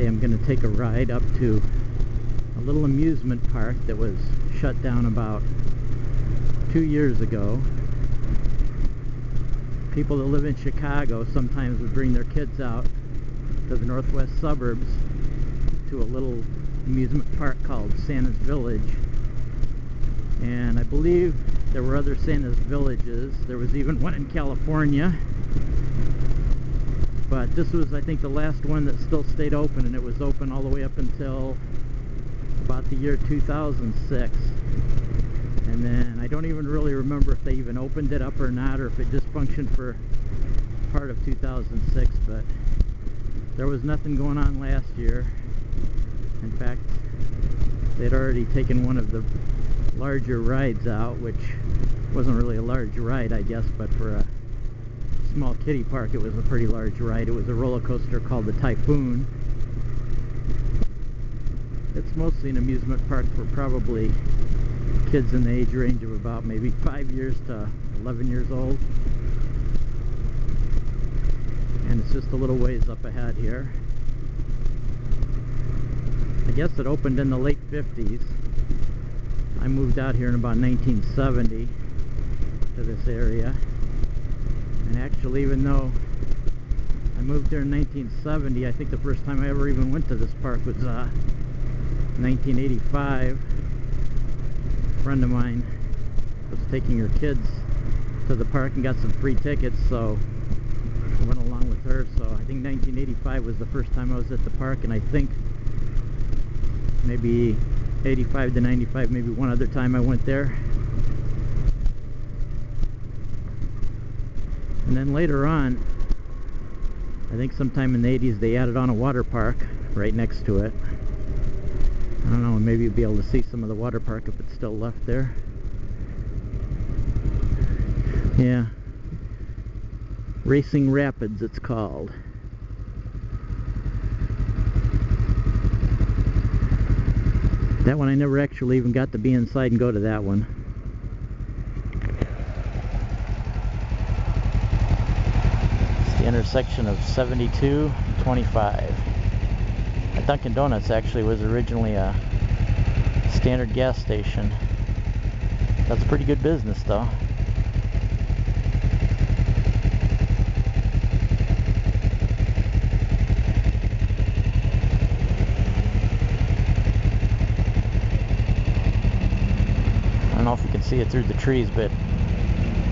Today I'm going to take a ride up to a little amusement park that was shut down about 2 years ago. People that live in Chicago sometimes would bring their kids out to the northwest suburbs to a little amusement park called Santa's Village. And I believe there were other Santa's Villages. There was even one in California. But this was, I think, the last one that still stayed open, and it was open all the way up until about the year 2006. And then I don't even really remember if they even opened it up or not, or if it just functioned for part of 2006. But there was nothing going on last year. In fact, they'd already taken one of the larger rides out, which wasn't really a large ride, I guess, but for a small kiddie park it was a pretty large ride. It was a roller coaster called the Typhoon. It's mostly an amusement park for probably kids in the age range of about maybe 5 years to 11 years old. And it's just a little ways up ahead here. I guess it opened in the late 50s. I moved out here in about 1970 to this area. And actually, even though I moved here in 1970, I think the first time I ever even went to this park was 1985. A friend of mine was taking her kids to the park and got some free tickets, so I went along with her. So I think 1985 was the first time I was at the park, and I think maybe 85 to 95, maybe one other time I went there. And then later on, I think sometime in the 80s, they added on a water park right next to it. I don't know, maybe you'll be able to see some of the water park if it's still left there. Yeah. Racing Rapids, it's called. That one I never actually even got to be inside and go to that one. The intersection of 72 and 25. A Dunkin Donuts actually was originally a standard gas station. That's pretty good business though. I don't know if you can see it through the trees, but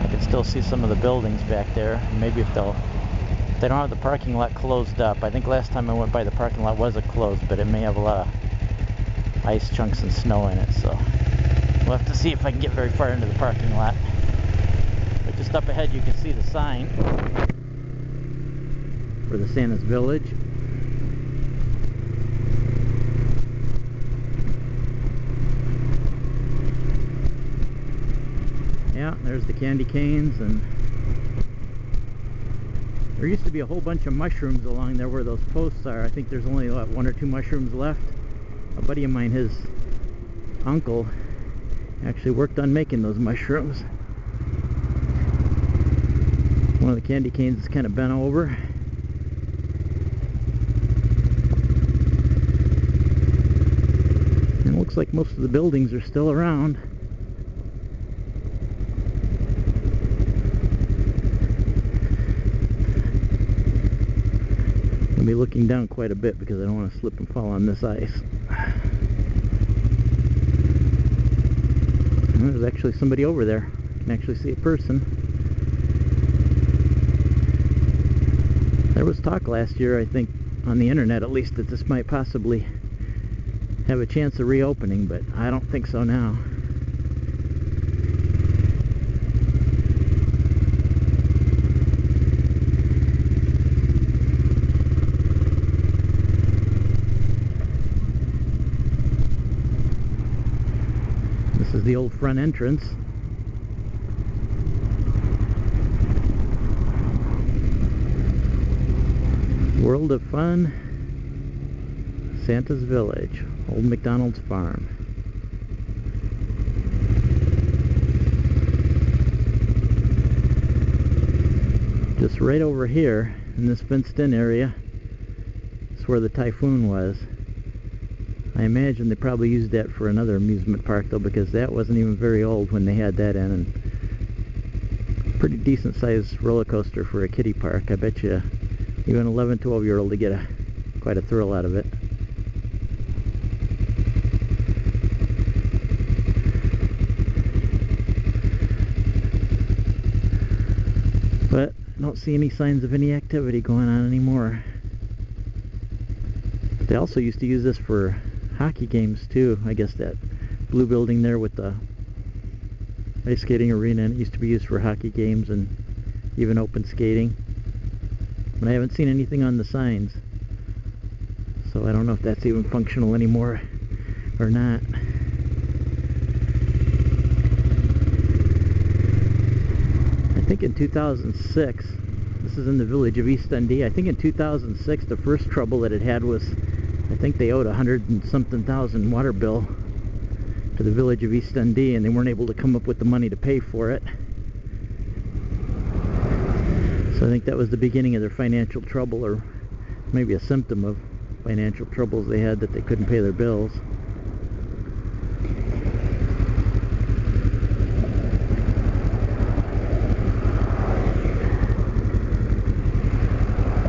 I can still see some of the buildings back there. Maybe if they don't have the parking lot closed up. I think last time I went by, the parking lot wasn't closed, but it may have a lot of ice chunks and snow in it, so we'll have to see if I can get very far into the parking lot. But just up ahead you can see the sign for the Santa's Village. Yeah, there's the candy canes, and there used to be a whole bunch of mushrooms along there where those posts are. I think there's only what, 1 or 2 mushrooms left. A buddy of mine, his uncle, actually worked on making those mushrooms. One of the candy canes is kind of bent over. And it looks like most of the buildings are still around. I'll be looking down quite a bit because I don't want to slip and fall on this ice. And there's actually somebody over there. I can actually see a person. There was talk last year, I think, on the internet at least, that this might possibly have a chance of reopening, but I don't think so now. This is the old front entrance. World of Fun, Santa's Village, Old McDonald's Farm. Just right over here in this fenced in area is where the Typhoon was. I imagine they probably used that for another amusement park though, because that wasn't even very old when they had that in, and pretty decent sized roller coaster for a kiddie park. I bet you even 11, 12-year-old to get quite a thrill out of it. But I don't see any signs of any activity going on anymore. They also used to use this for hockey games too. I guess that blue building there with the ice skating arena, and it used to be used for hockey games and even open skating. But I haven't seen anything on the signs, so I don't know if that's even functional anymore or not. I think in 2006, this is in the village of East Dundee, I think in 2006 the first trouble that it had was, I think they owed 100 and something thousand water bill to the village of East Dundee, and they weren't able to come up with the money to pay for it. So I think that was the beginning of their financial trouble, or maybe a symptom of financial troubles they had, that they couldn't pay their bills.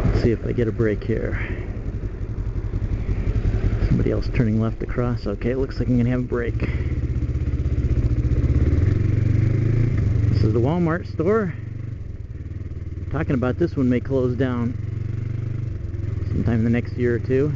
Let's see if I get a break here. Somebody else turning left across. Okay, looks like I'm gonna have a break. This is the Walmart store. Talking about this one may close down sometime in the next year or two.